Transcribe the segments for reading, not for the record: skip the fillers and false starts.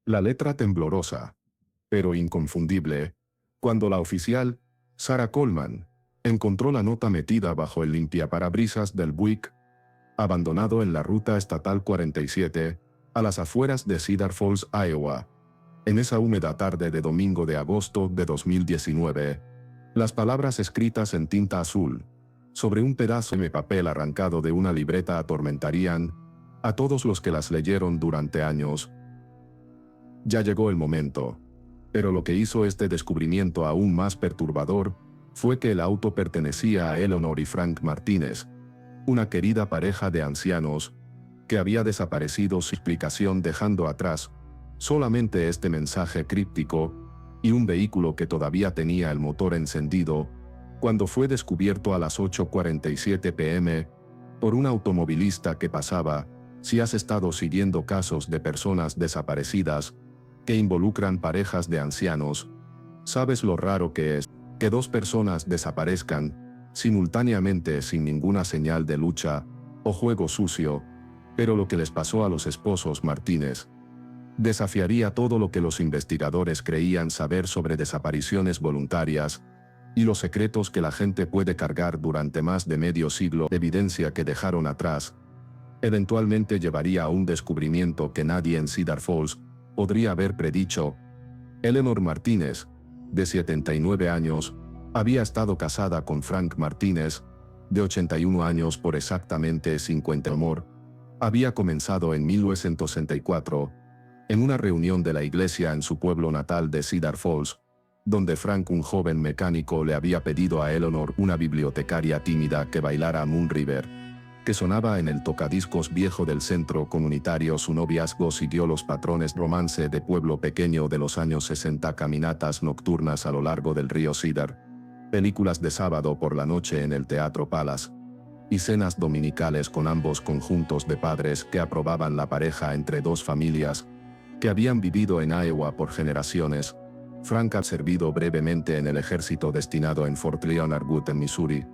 La letra temblorosa, pero inconfundible, cuando la oficial, Sarah Coleman, encontró la nota metida bajo el limpiaparabrisas del Buick, abandonado en la ruta estatal 47, a las afueras de Cedar Falls, Iowa. En esa húmeda tarde de domingo de agosto de 2019, las palabras escritas en tinta azul, sobre un pedazo de papel arrancado de una libreta atormentarían a todos los que las leyeron durante años. Ya llegó el momento. Pero lo que hizo este descubrimiento aún más perturbador fue que el auto pertenecía a Eleanor y Frank Martínez, una querida pareja de ancianos que había desaparecido sin explicación, dejando atrás solamente este mensaje críptico y un vehículo que todavía tenía el motor encendido cuando fue descubierto a las 8:47 p.m. por un automovilista que pasaba. Si has estado siguiendo casos de personas desaparecidas que involucran parejas de ancianos, sabes lo raro que es que dos personas desaparezcan simultáneamente sin ninguna señal de lucha o juego sucio, pero lo que les pasó a los esposos Martínez desafiaría todo lo que los investigadores creían saber sobre desapariciones voluntarias y los secretos que la gente puede cargar durante más de medio siglo de evidencia que dejaron atrás. Eventualmente llevaría a un descubrimiento que nadie en Cedar Falls podría haber predicho. Eleanor Martínez, de 79 años, había estado casada con Frank Martínez, de 81 años por exactamente 50. Amor había comenzado en 1964, en una reunión de la iglesia en su pueblo natal de Cedar Falls, donde Frank, un joven mecánico, le había pedido a Eleanor, una bibliotecaria tímida, que bailara Moon River, que sonaba en el tocadiscos viejo del centro comunitario. Su noviazgo siguió los patrones romance de pueblo pequeño de los años 60, caminatas nocturnas a lo largo del río Cedar, películas de sábado por la noche en el Teatro Palace, y cenas dominicales con ambos conjuntos de padres que aprobaban la pareja entre dos familias que habían vivido en Iowa por generaciones. Frank ha servido brevemente en el ejército destinado en Fort Leonard Wood en Missouri,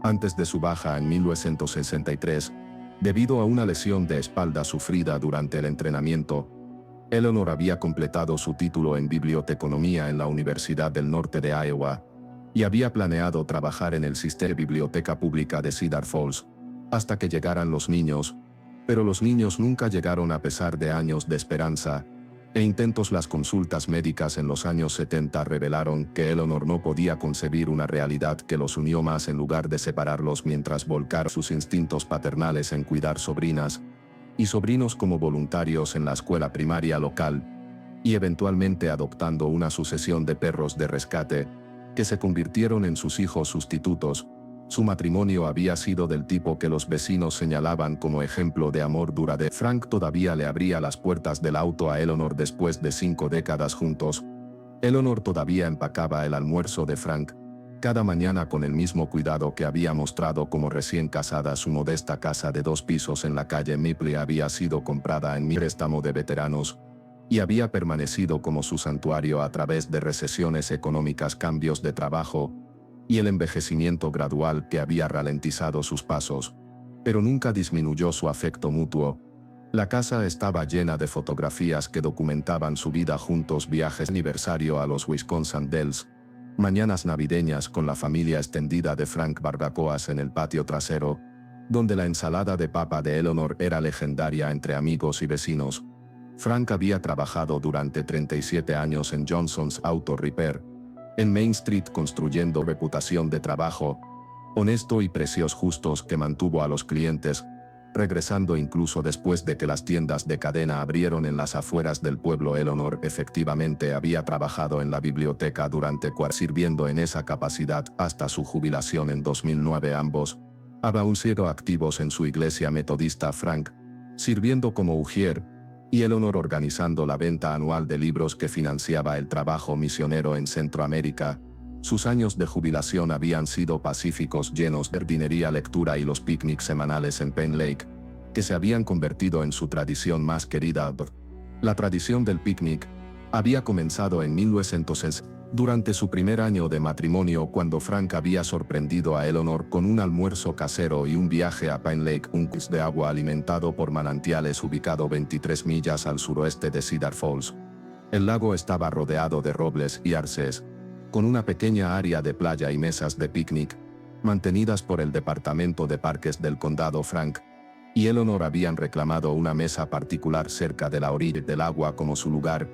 antes de su baja en 1963, debido a una lesión de espalda sufrida durante el entrenamiento. Eleanor había completado su título en biblioteconomía en la Universidad del Norte de Iowa, y había planeado trabajar en el sistema de biblioteca pública de Cedar Falls, hasta que llegaran los niños, pero los niños nunca llegaron a pesar de años de esperanza e intentos. Las consultas médicas en los años 70 revelaron que Eleanor no podía concebir una realidad que los unió más en lugar de separarlos, mientras volcar sus instintos paternales en cuidar sobrinas y sobrinos como voluntarios en la escuela primaria local, y eventualmente adoptando una sucesión de perros de rescate que se convirtieron en sus hijos sustitutos. Su matrimonio había sido del tipo que los vecinos señalaban como ejemplo de amor duradero. Frank todavía le abría las puertas del auto a Eleanor después de 5 décadas juntos. Eleanor todavía empacaba el almuerzo de Frank cada mañana con el mismo cuidado que había mostrado como recién casada. Su modesta casa de 2 pisos en la calle Maple había sido comprada en mi préstamo de veteranos y había permanecido como su santuario a través de recesiones económicas, cambios de trabajo y el envejecimiento gradual que había ralentizado sus pasos, pero nunca disminuyó su afecto mutuo. La casa estaba llena de fotografías que documentaban su vida juntos: viajes de aniversario a los Wisconsin Dells, mañanas navideñas con la familia extendida de Frank, barbacoas en el patio trasero, donde la ensalada de papa de Eleanor era legendaria entre amigos y vecinos. Frank había trabajado durante 37 años en Johnson's Auto Repair, en Main Street, construyendo reputación de trabajo honesto y precios justos que mantuvo a los clientes, regresando incluso después de que las tiendas de cadena abrieron en las afueras del pueblo. Eleanor efectivamente había trabajado en la biblioteca durante 4 años, sirviendo en esa capacidad hasta su jubilación en 2009. Ambos aún sido activos en su iglesia metodista, Frank sirviendo como ujier, y Eleanor organizando la venta anual de libros que financiaba el trabajo misionero en Centroamérica. Sus años de jubilación habían sido pacíficos, llenos de jardinería, lectura y los picnics semanales en Penn Lake, que se habían convertido en su tradición más querida. La tradición del picnic había comenzado en 1900, durante su primer año de matrimonio, cuando Frank había sorprendido a Eleanor con un almuerzo casero y un viaje a Pine Lake, un curso de agua alimentado por manantiales ubicado 23 millas al suroeste de Cedar Falls. El lago estaba rodeado de robles y arces, con una pequeña área de playa y mesas de picnic, mantenidas por el Departamento de Parques del Condado Frank y Eleanor habían reclamado una mesa particular cerca de la orilla del agua como su lugar,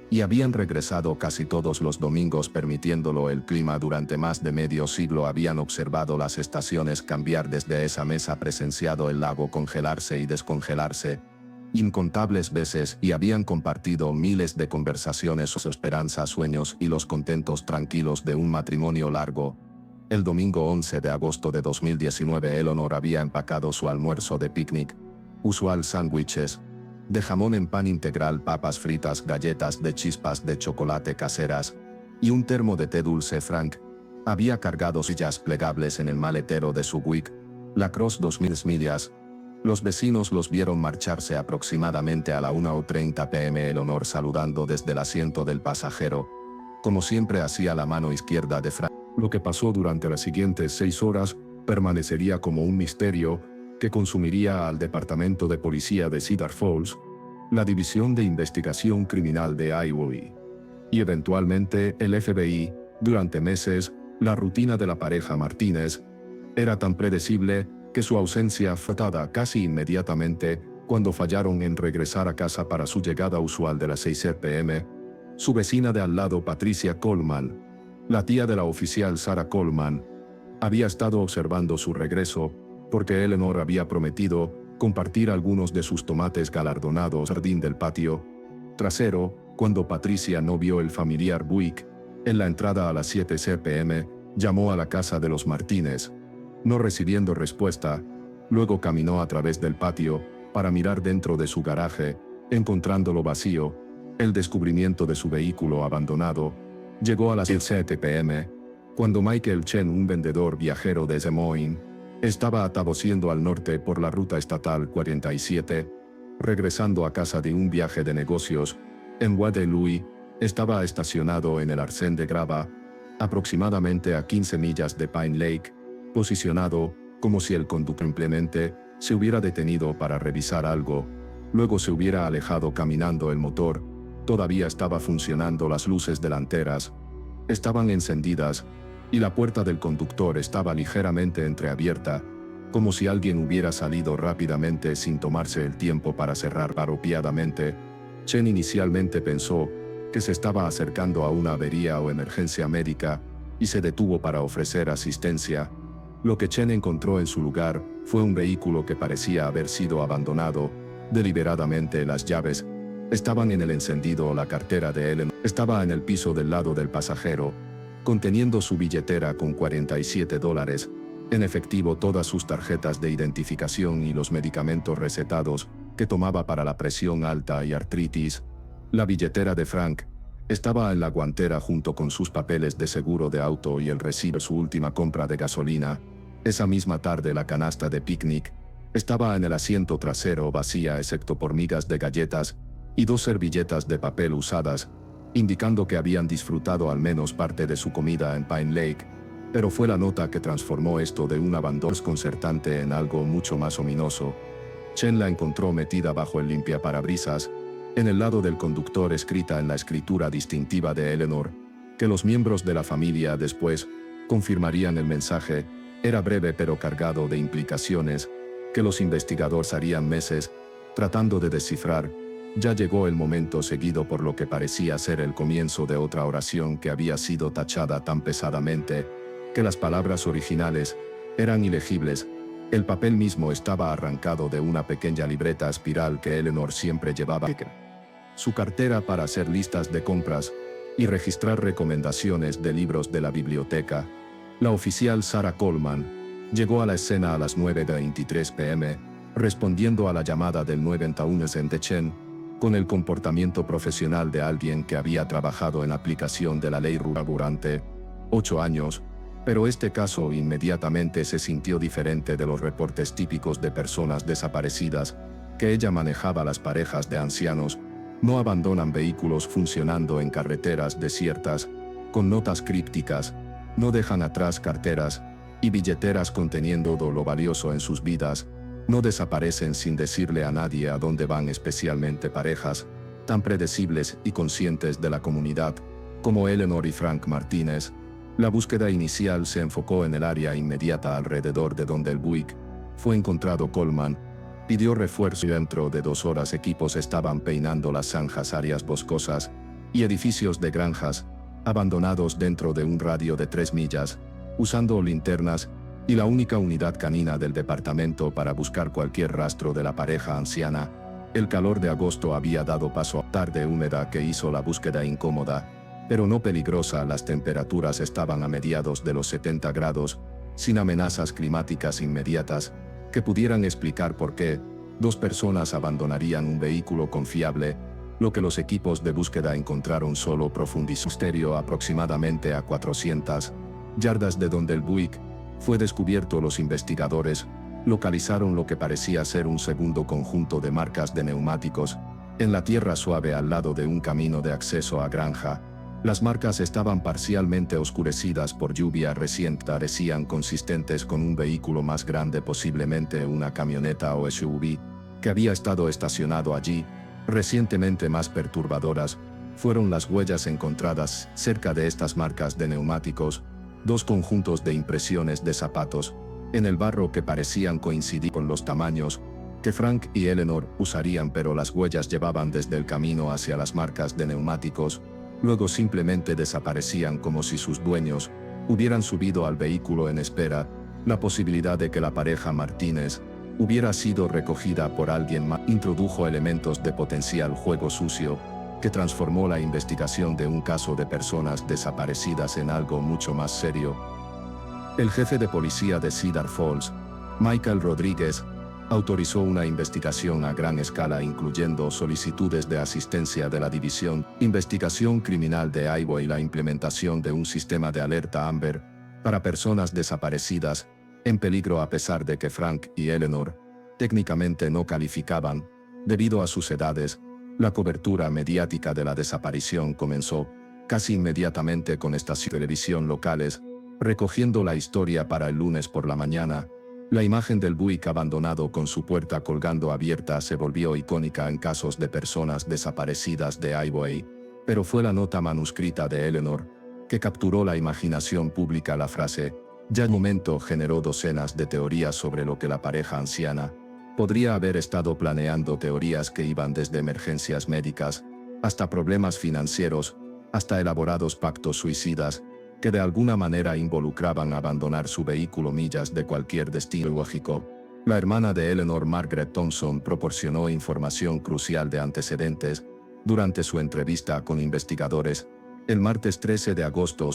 y habían regresado casi todos los domingos permitiéndolo el clima. Durante más de medio siglo habían observado las estaciones cambiar desde esa mesa, presenciado el lago congelarse y descongelarse incontables veces y habían compartido miles de conversaciones, sus esperanzas, sueños y los contentos tranquilos de un matrimonio largo. El domingo 11 de agosto de 2019 Eleanor había empacado su almuerzo de picnic, usual sándwiches de jamón en pan integral, papas fritas, galletas de chispas de chocolate caseras y un termo de té dulce. Frank había cargado sillas plegables en el maletero de su Buick Lacrosse 2000 millas. Los vecinos los vieron marcharse aproximadamente a la 1:30 p.m. Eleanor saludando desde el asiento del pasajero, como siempre hacía la mano izquierda de Frank. Lo que pasó durante las siguientes 6 horas permanecería como un misterio que consumiría al Departamento de Policía de Cedar Falls, la División de Investigación Criminal de IOI, y eventualmente el FBI. Durante meses, la rutina de la pareja Martínez era tan predecible que su ausencia fue notada casi inmediatamente cuando fallaron en regresar a casa para su llegada usual de las 6 p.m. Su vecina de al lado, Patricia Coleman, la tía de la oficial Sarah Coleman, había estado observando su regreso porque Eleanor había prometido compartir algunos de sus tomates galardonados en el jardín del patio trasero. Cuando Patricia no vio el familiar Buick en la entrada a las 7 p.m., llamó a la casa de los Martínez, no recibiendo respuesta. Luego caminó a través del patio para mirar dentro de su garaje, encontrándolo vacío. El descubrimiento de su vehículo abandonado llegó a las 7 p.m., cuando Michael Chen, un vendedor viajero de Des Moines, estaba atravesando al norte por la ruta estatal 47, regresando a casa de un viaje de negocios en Guadalupe. Estaba estacionado en el arcén de grava, aproximadamente a 15 millas de Pine Lake, posicionado como si el conductor simplemente se hubiera detenido para revisar algo, luego se hubiera alejado caminando. El motor todavía estaba funcionando, las luces delanteras estaban encendidas y la puerta del conductor estaba ligeramente entreabierta, como si alguien hubiera salido rápidamente sin tomarse el tiempo para cerrar apropiadamente. Chen inicialmente pensó que se estaba acercando a una avería o emergencia médica y se detuvo para ofrecer asistencia. Lo que Chen encontró en su lugar fue un vehículo que parecía haber sido abandonado deliberadamente. Las llaves estaban en el encendido. La cartera de Eleanor estaba en el piso del lado del pasajero, conteniendo su billetera con $47 en efectivo, todas sus tarjetas de identificación y los medicamentos recetados que tomaba para la presión alta y artritis. La billetera de Frank estaba en la guantera junto con sus papeles de seguro de auto y el recibo de su última compra de gasolina. Esa misma tarde la canasta de picnic estaba en el asiento trasero, vacía excepto por migas de galletas y 2 servilletas de papel usadas, indicando que habían disfrutado al menos parte de su comida en Pine Lake. Pero fue la nota que transformó esto de un abandono desconcertante en algo mucho más ominoso. Chen la encontró metida bajo el limpiaparabrisas, en el lado del conductor, escrita en la escritura distintiva de Eleanor, que los miembros de la familia después confirmarían. El mensaje era breve pero cargado de implicaciones que los investigadores harían meses tratando de descifrar. Ya llegó el momento, seguido por lo que parecía ser el comienzo de otra oración que había sido tachada tan pesadamente que las palabras originales eran ilegibles. El papel mismo estaba arrancado de una pequeña libreta espiral que Eleanor siempre llevaba, su cartera para hacer listas de compras y registrar recomendaciones de libros de la biblioteca. La oficial Sarah Coleman llegó a la escena a las 9:23 p.m., respondiendo a la llamada del 911 de Chen, con el comportamiento profesional de alguien que había trabajado en aplicación de la ley rural durante 8 años. Pero este caso inmediatamente se sintió diferente de los reportes típicos de personas desaparecidas que ella manejaba. Las parejas de ancianos no abandonan vehículos funcionando en carreteras desiertas, con notas crípticas, no dejan atrás carteras y billeteras conteniendo todo lo valioso en sus vidas, no desaparecen sin decirle a nadie a dónde van, especialmente parejas tan predecibles y conscientes de la comunidad, como Eleanor y Frank Martínez, la búsqueda inicial se enfocó en el área inmediata alrededor de donde el Buick fue encontrado. Coleman pidió refuerzo y dentro de 2 horas equipos estaban peinando las zanjas, áreas boscosas y edificios de granjas abandonados dentro de un radio de 3 millas, usando linternas y la única unidad canina del departamento para buscar cualquier rastro de la pareja anciana. El calor de agosto había dado paso a tarde húmeda que hizo la búsqueda incómoda, pero no peligrosa. Las temperaturas estaban a mediados de los 70 grados, sin amenazas climáticas inmediatas que pudieran explicar por qué 2 personas abandonarían un vehículo confiable. Lo que los equipos de búsqueda encontraron solo profundizó misterio aproximadamente a 400 yardas de donde el Buick fue descubierto. Los investigadores localizaron lo que parecía ser un segundo conjunto de marcas de neumáticos en la tierra suave al lado de un camino de acceso a granja. Las marcas estaban parcialmente oscurecidas por lluvia reciente, parecían consistentes con un vehículo más grande, posiblemente una camioneta o SUV, que había estado estacionado allí. Recientemente más perturbadoras fueron las huellas encontradas cerca de estas marcas de neumáticos, 2 conjuntos de impresiones de zapatos en el barro que parecían coincidir con los tamaños que Frank y Eleanor usarían, pero las huellas llevaban desde el camino hacia las marcas de neumáticos, luego simplemente desaparecían como si sus dueños hubieran subido al vehículo en espera. La posibilidad de que la pareja Martínez hubiera sido recogida por alguien más introdujo elementos de potencial juego sucio, que transformó la investigación de un caso de personas desaparecidas en algo mucho más serio. El jefe de policía de Cedar Falls, Michael Rodríguez, autorizó una investigación a gran escala, incluyendo solicitudes de asistencia de la División Investigación Criminal de Iowa y la implementación de un sistema de alerta Amber para personas desaparecidas en peligro, a pesar de que Frank y Eleanor técnicamente no calificaban debido a sus edades. La cobertura mediática de la desaparición comenzó casi inmediatamente con estaciones de televisión locales recogiendo la historia para el lunes por la mañana. La imagen del Buick abandonado con su puerta colgando abierta se volvió icónica en casos de personas desaparecidas de Iowa, pero fue la nota manuscrita de Eleanor que capturó la imaginación pública. La frase "ya el momento" generó docenas de teorías sobre lo que la pareja anciana podría haber estado planeando, teorías que iban desde emergencias médicas hasta problemas financieros, hasta elaborados pactos suicidas que de alguna manera involucraban abandonar su vehículo millas de cualquier destino lógico. La hermana de Eleanor, Margaret Thompson, proporcionó información crucial de antecedentes durante su entrevista con investigadores. El martes 13 de agosto,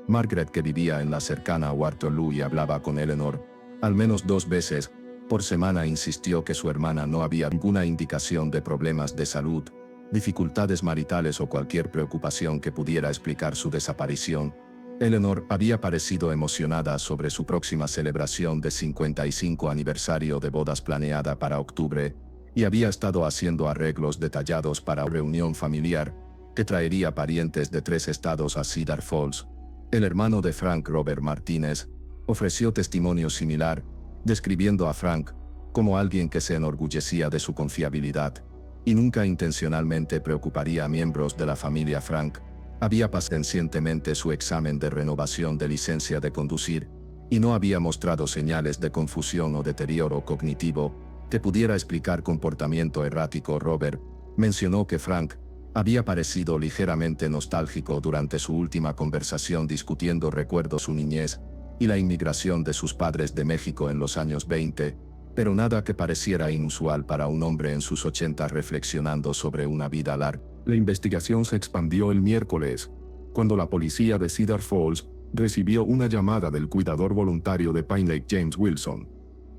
Margaret, que vivía en la cercana Waterloo y hablaba con Eleanor al menos 2 veces por semana, insistió que su hermana no había ninguna indicación de problemas de salud, dificultades maritales o cualquier preocupación que pudiera explicar su desaparición. Eleanor había parecido emocionada sobre su próxima celebración de 55 aniversario de bodas planeada para octubre, y había estado haciendo arreglos detallados para una reunión familiar que traería parientes de 3 estados a Cedar Falls. El hermano de Frank, Robert Martínez, ofreció testimonio similar, describiendo a Frank como alguien que se enorgullecía de su confiabilidad y nunca intencionalmente preocuparía a miembros de la familia. Frank había pasado recientemente su examen de renovación de licencia de conducir y no había mostrado señales de confusión o deterioro cognitivo que pudiera explicar comportamiento errático. Robert mencionó que Frank había parecido ligeramente nostálgico durante su última conversación, discutiendo recuerdos de su niñez y la inmigración de sus padres de México en los años 20, pero nada que pareciera inusual para un hombre en sus 80 reflexionando sobre una vida larga. La investigación se expandió el miércoles, cuando la policía de Cedar Falls recibió una llamada del cuidador voluntario de Pine Lake, James Wilson,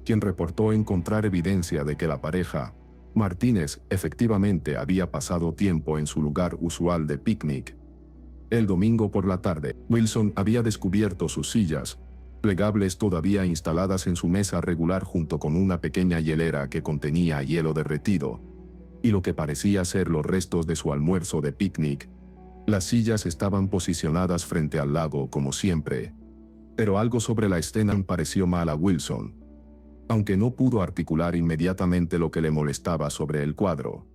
quien reportó encontrar evidencia de que la pareja Martínez efectivamente había pasado tiempo en su lugar usual de picnic. El domingo por la tarde, Wilson había descubierto sus sillas plegables todavía instaladas en su mesa regular junto con una pequeña hielera que contenía hielo derretido y lo que parecía ser los restos de su almuerzo de picnic. Las sillas estaban posicionadas frente al lago como siempre, pero algo sobre la escena pareció mal a Wilson, aunque no pudo articular inmediatamente lo que le molestaba sobre el cuadro.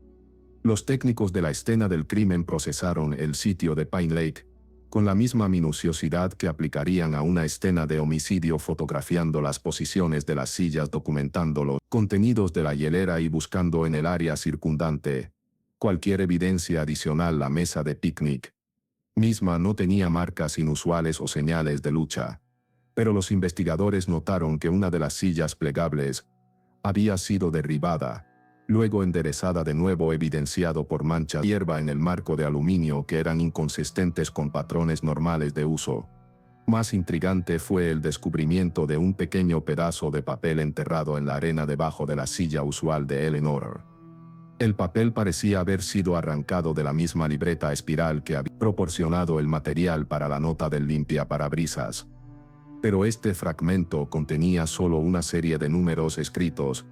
Los técnicos de la escena del crimen procesaron el sitio de Pine Lake con la misma minuciosidad que aplicarían a una escena de homicidio, fotografiando las posiciones de las sillas, documentando los contenidos de la hielera y buscando en el área circundante cualquier evidencia adicional. La mesa de picnic misma no tenía marcas inusuales o señales de lucha, pero los investigadores notaron que una de las sillas plegables había sido derribada, luego enderezada de nuevo, evidenciado por manchas de hierba en el marco de aluminio que eran inconsistentes con patrones normales de uso. Más intrigante fue el descubrimiento de un pequeño pedazo de papel enterrado en la arena debajo de la silla usual de Eleanor. El papel parecía haber sido arrancado de la misma libreta espiral que había proporcionado el material para la nota del limpiaparabrisas. Pero este fragmento contenía solo una serie de números escritos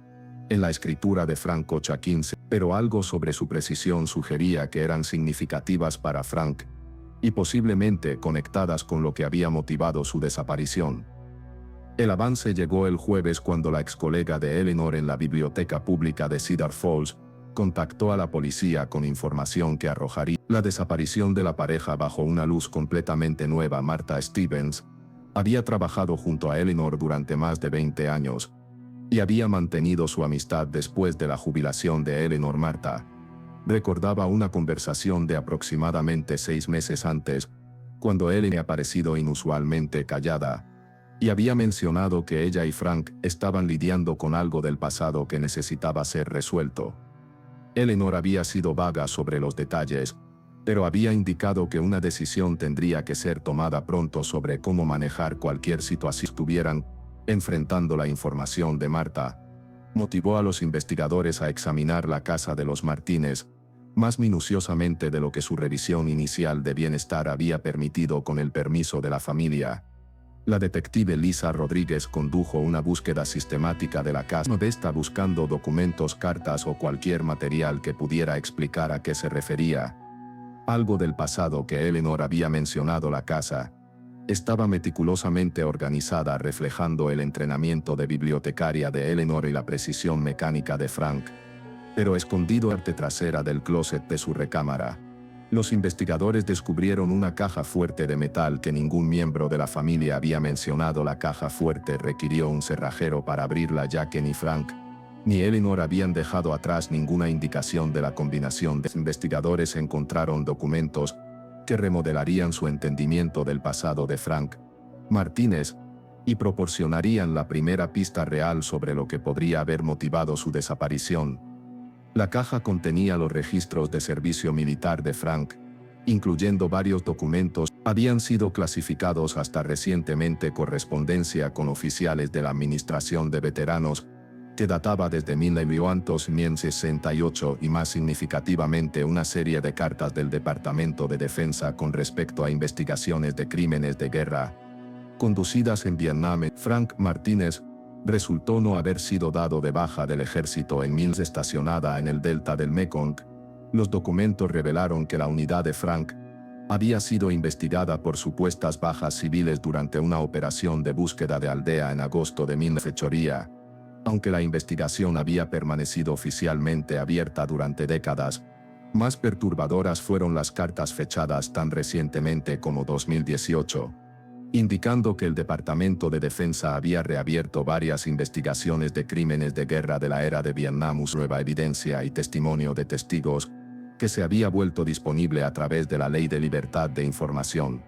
en la escritura de Frank Kocha 15, pero algo sobre su precisión sugería que eran significativas para Frank y posiblemente conectadas con lo que había motivado su desaparición. El avance llegó el jueves cuando la ex colega de Eleanor en la biblioteca pública de Cedar Falls contactó a la policía con información que arrojaría la desaparición de la pareja bajo una luz completamente nueva. Martha Stevens había trabajado junto a Eleanor durante más de 20 años y había mantenido su amistad después de la jubilación de Eleanor. Martha recordaba una conversación de aproximadamente 6 meses antes, cuando Eleanor había parecido inusualmente callada y había mencionado que ella y Frank estaban lidiando con algo del pasado que necesitaba ser resuelto. Eleanor había sido vaga sobre los detalles, pero había indicado que una decisión tendría que ser tomada pronto sobre cómo manejar cualquier situación. Estuvieran enfrentando la información de Martha motivó a los investigadores a examinar la casa de los Martínez más minuciosamente de lo que su revisión inicial de bienestar había permitido con el permiso de la familia. La detective Lisa Rodríguez condujo una búsqueda sistemática de la casa modesta, buscando documentos, cartas o cualquier material que pudiera explicar a qué se refería. Algo del pasado que Eleanor había mencionado. La casa estaba meticulosamente organizada, reflejando el entrenamiento de bibliotecaria de Eleanor y la precisión mecánica de Frank, pero escondido en la parte trasera del closet de su recámara. Los investigadores descubrieron una caja fuerte de metal que ningún miembro de la familia había mencionado. La caja fuerte requirió un cerrajero para abrirla, ya que ni Frank ni Eleanor habían dejado atrás ninguna indicación de la combinación. Los investigadores encontraron documentos que remodelarían su entendimiento del pasado de Frank Martínez y proporcionarían la primera pista real sobre lo que podría haber motivado su desaparición. La caja contenía los registros de servicio militar de Frank, incluyendo varios documentos que habían sido clasificados hasta recientemente, correspondencia con oficiales de la Administración de Veteranos, que databa desde 1968, y más significativamente una serie de cartas del Departamento de Defensa con respecto a investigaciones de crímenes de guerra conducidas en Vietnam. Frank Martínez resultó no haber sido dado de baja del ejército en Mills, estacionada en el delta del Mekong. Los documentos revelaron que la unidad de Frank había sido investigada por supuestas bajas civiles durante una operación de búsqueda de aldea en agosto de 1980. Aunque la investigación había permanecido oficialmente abierta durante décadas, más perturbadoras fueron las cartas fechadas tan recientemente como 2018. Indicando que el Departamento de Defensa había reabierto varias investigaciones de crímenes de guerra de la era de Vietnam. Nueva evidencia y testimonio de testigos que se había vuelto disponible a través de la Ley de Libertad de Información.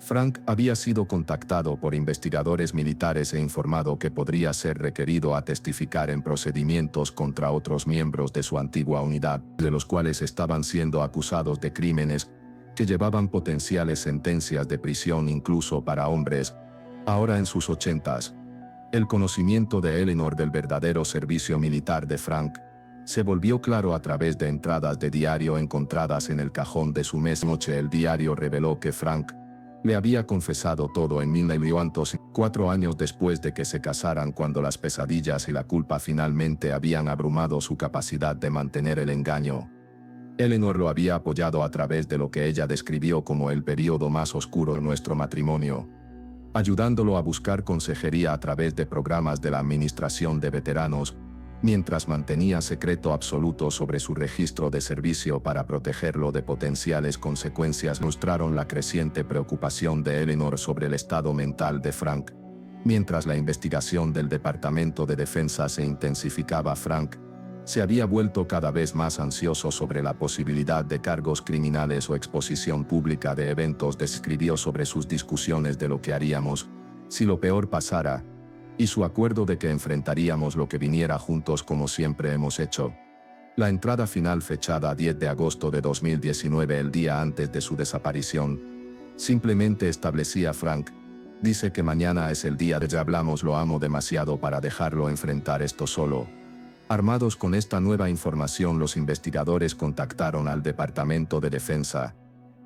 Frank había sido contactado por investigadores militares e informado que podría ser requerido a testificar en procedimientos contra otros miembros de su antigua unidad, de los cuales estaban siendo acusados de crímenes que llevaban potenciales sentencias de prisión incluso para hombres, ahora en sus 80s. El conocimiento de Eleanor del verdadero servicio militar de Frank se volvió claro a través de entradas de diario encontradas en el cajón de su mesa. Noche el diario reveló que Frank le había confesado todo en 1900, 4 años después de que se casaran, cuando las pesadillas y la culpa finalmente habían abrumado su capacidad de mantener el engaño. Eleanor lo había apoyado a través de lo que ella describió como el periodo más oscuro de nuestro matrimonio, ayudándolo a buscar consejería a través de programas de la Administración de Veteranos, mientras mantenía secreto absoluto sobre su registro de servicio para protegerlo de potenciales consecuencias, mostraron la creciente preocupación de Eleanor sobre el estado mental de Frank. Mientras la investigación del Departamento de Defensa se intensificaba, Frank se había vuelto cada vez más ansioso sobre la posibilidad de cargos criminales o exposición pública de eventos. Describió sobre sus discusiones de lo que haríamos si lo peor pasara, y su acuerdo de que enfrentaríamos lo que viniera juntos como siempre hemos hecho. La entrada final, fechada 10 de agosto de 2019, el día antes de su desaparición, simplemente establecía: Frank dice que mañana es el día de ya hablamos, lo amo demasiado para dejarlo enfrentar esto solo. Armados con esta nueva información, los investigadores contactaron al Departamento de Defensa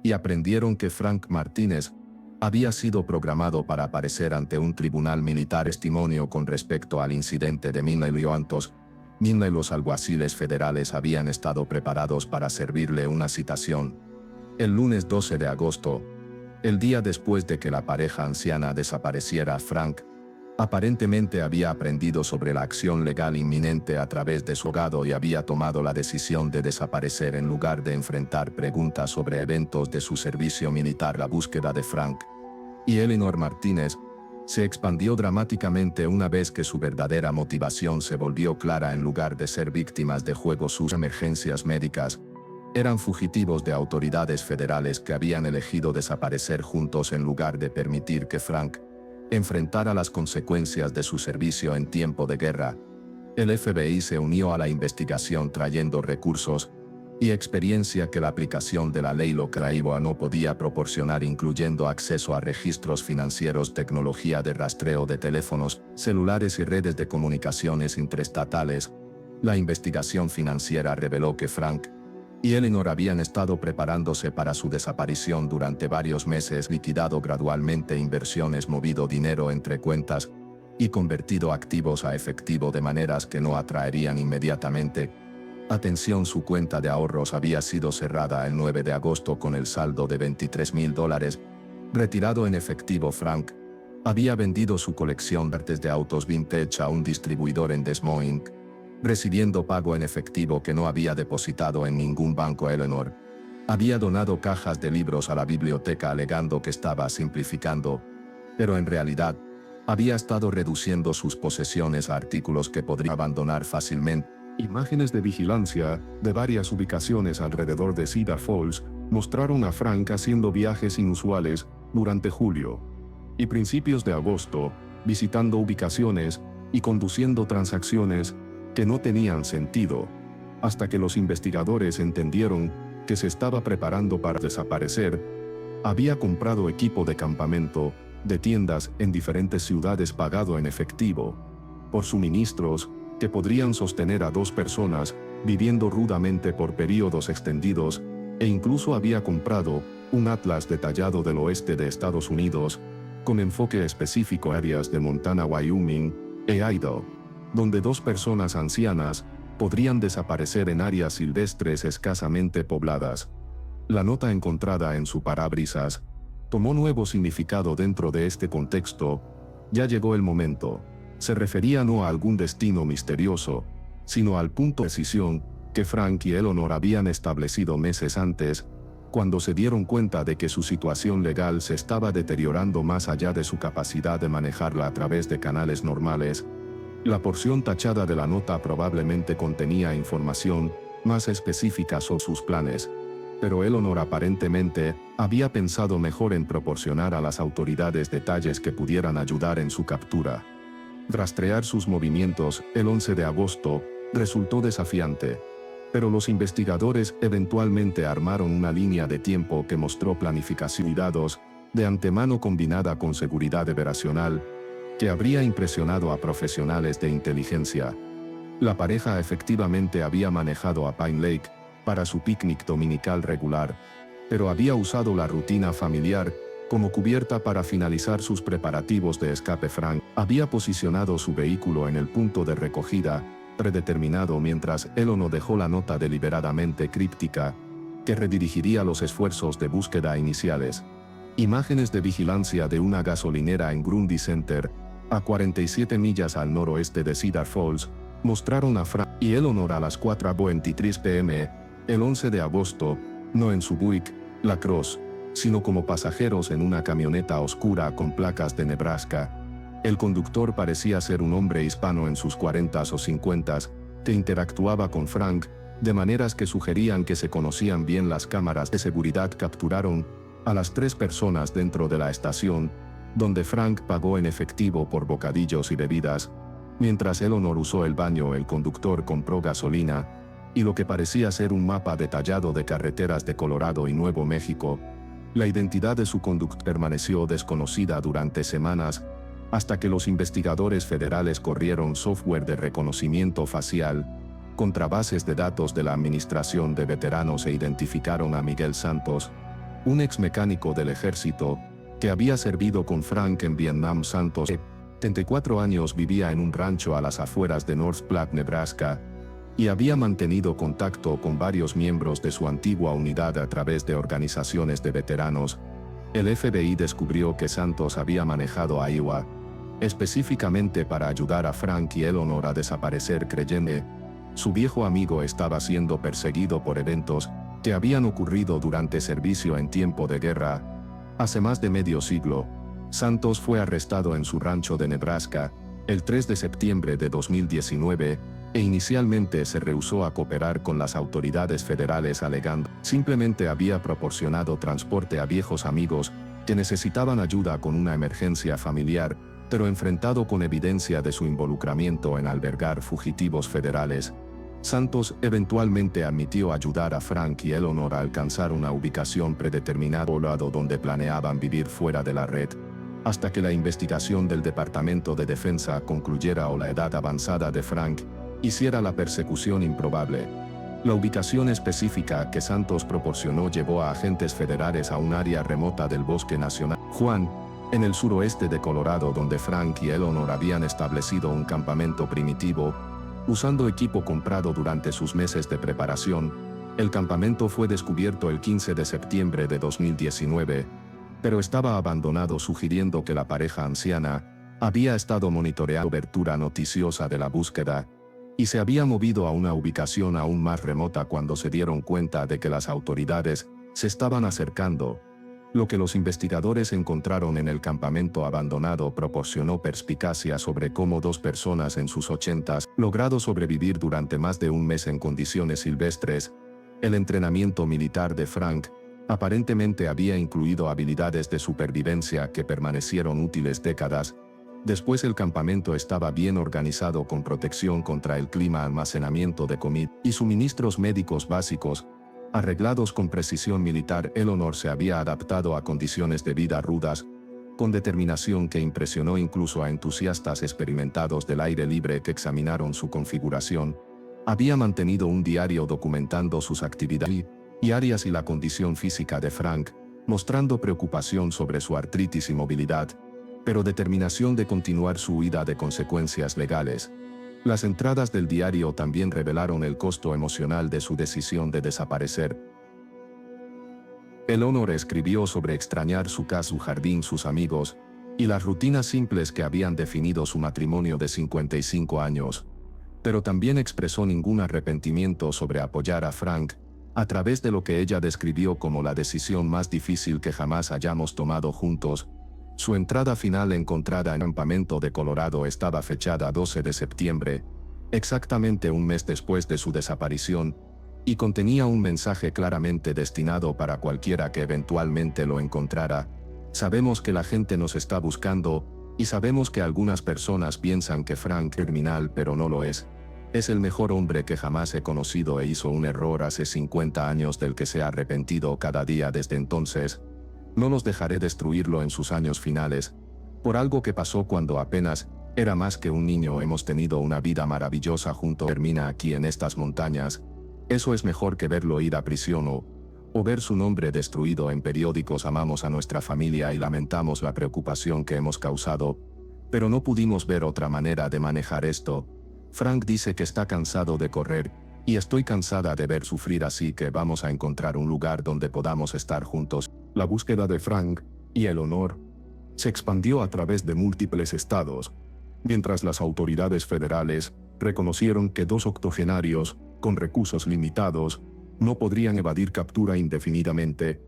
y aprendieron que Frank Martínez había sido programado para aparecer ante un tribunal militar. Testimonio con respecto al incidente de Mina y Leontos. Mina y los alguaciles federales habían estado preparados para servirle una citación el lunes 12 de agosto, el día después de que la pareja anciana desapareciera. Frank aparentemente había aprendido sobre la acción legal inminente a través de su abogado y había tomado la decisión de desaparecer en lugar de enfrentar preguntas sobre eventos de su servicio militar. La búsqueda de Frank y Eleanor Martínez se expandió dramáticamente una vez que su verdadera motivación se volvió clara. En lugar de ser víctimas de juego, sus emergencias médicas eran fugitivos de autoridades federales que habían elegido desaparecer juntos en lugar de permitir que Frank enfrentara las consecuencias de su servicio en tiempo de guerra. El FBI se unió a la investigación trayendo recursos y experiencia que la aplicación de la ley local no podía proporcionar, incluyendo acceso a registros financieros, tecnología de rastreo de teléfonos celulares y redes de comunicaciones interestatales. La investigación financiera reveló que Frank y Eleanor habían estado preparándose para su desaparición durante varios meses, liquidado gradualmente inversiones, movido dinero entre cuentas y convertido activos a efectivo de maneras que no atraerían inmediatamente atención. Su cuenta de ahorros había sido cerrada el 9 de agosto con el saldo de $23,000 retirado en efectivo. Frank había vendido su colección de artes de autos vintage a un distribuidor en Des Moines, recibiendo pago en efectivo que no había depositado en ningún banco. Eleanor había donado cajas de libros a la biblioteca alegando que estaba simplificando, pero en realidad había estado reduciendo sus posesiones a artículos que podría abandonar fácilmente. Imágenes de vigilancia de varias ubicaciones alrededor de Cedar Falls mostraron a Frank haciendo viajes inusuales durante julio y principios de agosto, visitando ubicaciones y conduciendo transacciones que no tenían sentido, hasta que los investigadores entendieron que se estaba preparando para desaparecer. Había comprado equipo de campamento de tiendas en diferentes ciudades, pagado en efectivo por suministros que podrían sostener a 2 personas viviendo rudamente por periodos extendidos, e incluso había comprado un atlas detallado del oeste de Estados Unidos con enfoque específico a áreas de Montana, Wyoming e Idaho, donde 2 personas ancianas podrían desaparecer en áreas silvestres escasamente pobladas. La nota encontrada en su parabrisas tomó nuevo significado dentro de este contexto. Ya llegó el momento. Se refería no a algún destino misterioso, sino al punto de decisión que Frank y Eleanor habían establecido meses antes, cuando se dieron cuenta de que su situación legal se estaba deteriorando más allá de su capacidad de manejarla a través de canales normales. La porción tachada de la nota probablemente contenía información más específica sobre sus planes, pero Eleanor aparentemente había pensado mejor en proporcionar a las autoridades detalles que pudieran ayudar en su captura. Rastrear sus movimientos el 11 de agosto resultó desafiante, pero los investigadores eventualmente armaron una línea de tiempo que mostró planificación y datos de antemano combinada con seguridad operacional que habría impresionado a profesionales de inteligencia. La pareja efectivamente había manejado a Pine Lake para su picnic dominical regular, pero había usado la rutina familiar como cubierta para finalizar sus preparativos de escape. Frank había posicionado su vehículo en el punto de recogida predeterminado, mientras Eleanor dejó la nota deliberadamente críptica que redirigiría los esfuerzos de búsqueda iniciales. Imágenes de vigilancia de una gasolinera en Grundy Center, a 47 millas al noroeste de Cedar Falls, Mostraron a Frank y Eleanor a las 4:23 p.m., el 11 de agosto, no en su Buick, Lacrosse, sino como pasajeros en una camioneta oscura con placas de Nebraska. El conductor parecía ser un hombre hispano en sus 40s o 50s, que interactuaba con Frank, de maneras que sugerían que se conocían bien. Las cámaras de seguridad capturaron a las 3 personas dentro de la estación, donde Frank pagó en efectivo por bocadillos y bebidas. Mientras Eleanor usó el baño, el conductor compró gasolina y lo que parecía ser un mapa detallado de carreteras de Colorado y Nuevo México. La identidad de su conductor permaneció desconocida durante semanas, hasta que los investigadores federales corrieron software de reconocimiento facial contra bases de datos de la Administración de Veteranos e identificaron a Miguel Santos, un ex mecánico del ejército, que había servido con Frank en Vietnam. Santos, de 74 años, vivía en un rancho a las afueras de North Platte, Nebraska, y había mantenido contacto con varios miembros de su antigua unidad a través de organizaciones de veteranos. El FBI descubrió que Santos había manejado a Iowa, específicamente para ayudar a Frank y Eleanor a desaparecer, creyendo que su viejo amigo estaba siendo perseguido por eventos que habían ocurrido durante servicio en tiempo de guerra. Hace más de medio siglo, Santos fue arrestado en su rancho de Nebraska el 3 de septiembre de 2019, e inicialmente se rehusó a cooperar con las autoridades federales alegando simplemente había proporcionado transporte a viejos amigos que necesitaban ayuda con una emergencia familiar, pero enfrentado con evidencia de su involucramiento en albergar fugitivos federales. Santos eventualmente admitió ayudar a Frank y Eleanor a alcanzar una ubicación predeterminada poblado donde planeaban vivir fuera de la red, hasta que la investigación del Departamento de Defensa concluyera o la edad avanzada de Frank hiciera la persecución improbable. La ubicación específica que Santos proporcionó llevó a agentes federales a un área remota del Bosque Nacional Juan, en el suroeste de Colorado, donde Frank y Eleanor habían establecido un campamento primitivo, usando equipo comprado durante sus meses de preparación. El campamento fue descubierto el 15 de septiembre de 2019, pero estaba abandonado, sugiriendo que la pareja anciana había estado monitoreando la cobertura noticiosa de la búsqueda y se había movido a una ubicación aún más remota cuando se dieron cuenta de que las autoridades se estaban acercando. Lo que los investigadores encontraron en el campamento abandonado proporcionó perspicacia sobre cómo 2 personas en sus 80s logrado sobrevivir durante más de un mes en condiciones silvestres. El entrenamiento militar de Frank aparentemente había incluido habilidades de supervivencia que permanecieron útiles décadas. Después, el campamento estaba bien organizado con protección contra el clima, almacenamiento de comida y suministros médicos básicos, arreglados con precisión militar. Eleanor se había adaptado a condiciones de vida rudas, con determinación que impresionó incluso a entusiastas experimentados del aire libre que examinaron su configuración. Había mantenido un diario documentando sus actividades diarias y la condición física de Frank, mostrando preocupación sobre su artritis y movilidad, pero determinación de continuar su huida de consecuencias legales. Las entradas del diario también revelaron el costo emocional de su decisión de desaparecer. Eleanor escribió sobre extrañar su casa, su jardín, sus amigos, y las rutinas simples que habían definido su matrimonio de 55 años. Pero también expresó ningún arrepentimiento sobre apoyar a Frank, a través de lo que ella describió como la decisión más difícil que jamás hayamos tomado juntos. Su entrada final, encontrada en el campamento de Colorado, estaba fechada 12 de septiembre, exactamente un mes después de su desaparición, y contenía un mensaje claramente destinado para cualquiera que eventualmente lo encontrara. Sabemos que la gente nos está buscando, y sabemos que algunas personas piensan que Frank es criminal, pero no lo es. Es el mejor hombre que jamás he conocido e hizo un error hace 50 años del que se ha arrepentido cada día desde entonces. No los dejaré destruirlo en sus años finales, por algo que pasó cuando apenas era más que un niño. Hemos tenido una vida maravillosa juntos. Termina aquí en estas montañas. Eso es mejor que verlo ir a prisión o ver su nombre destruido en periódicos. Amamos a nuestra familia y lamentamos la preocupación que hemos causado, pero no pudimos ver otra manera de manejar esto. Frank dice que está cansado de correr, y estoy cansada de ver sufrir, así que vamos a encontrar un lugar donde podamos estar juntos. La búsqueda de Frank y Eleanor se expandió a través de múltiples estados, mientras las autoridades federales reconocieron que dos octogenarios, con recursos limitados, no podrían evadir captura indefinidamente.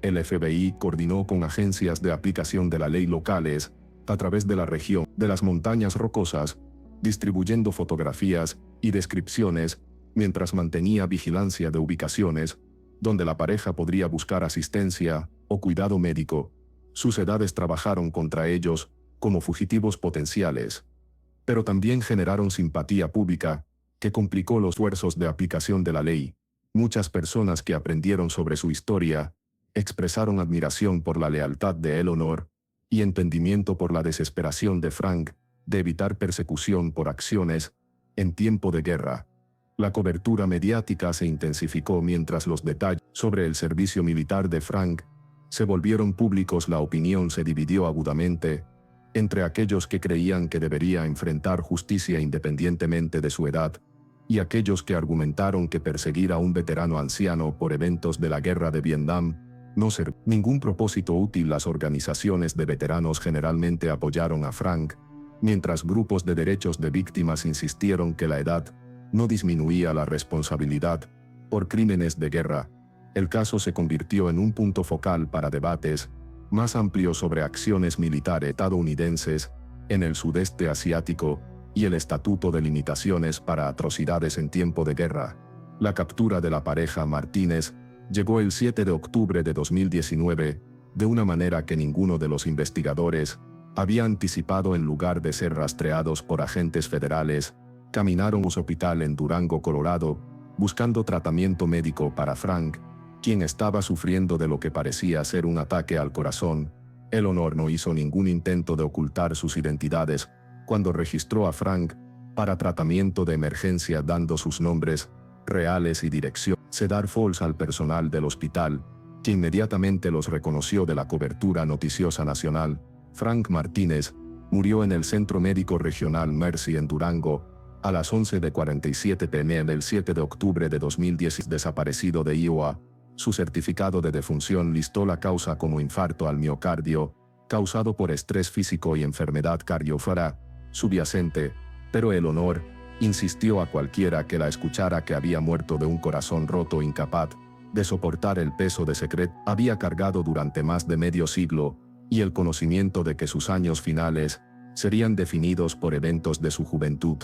El FBI coordinó con agencias de aplicación de la ley locales, a través de la región de las montañas rocosas, distribuyendo fotografías y descripciones, mientras mantenía vigilancia de ubicaciones, donde la pareja podría buscar asistencia o cuidado médico. Sus edades trabajaron contra ellos como fugitivos potenciales. Pero también generaron simpatía pública, que complicó los esfuerzos de aplicación de la ley. Muchas personas que aprendieron sobre su historia, expresaron admiración por la lealtad de Eleanor, y entendimiento por la desesperación de Frank, de evitar persecución por acciones, en tiempo de guerra. La cobertura mediática se intensificó mientras los detalles sobre el servicio militar de Frank se volvieron públicos. La opinión se dividió agudamente entre aquellos que creían que debería enfrentar justicia independientemente de su edad, y aquellos que argumentaron que perseguir a un veterano anciano por eventos de la guerra de Vietnam no servía ningún propósito útil. Las organizaciones de veteranos generalmente apoyaron a Frank, mientras grupos de derechos de víctimas insistieron que la edad no disminuía la responsabilidad por crímenes de guerra. El caso se convirtió en un punto focal para debates más amplios sobre acciones militares estadounidenses en el sudeste asiático y el Estatuto de Limitaciones para Atrocidades en Tiempo de Guerra. La captura de la pareja Martínez llegó el 7 de octubre de 2019, de una manera que ninguno de los investigadores había anticipado. En lugar de ser rastreados por agentes federales, caminaron a un hospital en Durango, Colorado, buscando tratamiento médico para Frank, quien estaba sufriendo de lo que parecía ser un ataque al corazón. Eleanor no hizo ningún intento de ocultar sus identidades cuando registró a Frank para tratamiento de emergencia, dando sus nombres reales y dirección. Cedar Falls al personal del hospital, que inmediatamente los reconoció de la cobertura noticiosa nacional. Frank Martínez murió en el Centro Médico Regional Mercy en Durango a las 11:47 p.m. del 7 de octubre de 2010. Desaparecido de Iowa. Su certificado de defunción listó la causa como infarto al miocardio, causado por estrés físico y enfermedad cardiovascular subyacente, pero Eleanor insistió a cualquiera que la escuchara que había muerto de un corazón roto, incapaz de soportar el peso de secreto había cargado durante más de medio siglo, y el conocimiento de que sus años finales serían definidos por eventos de su juventud.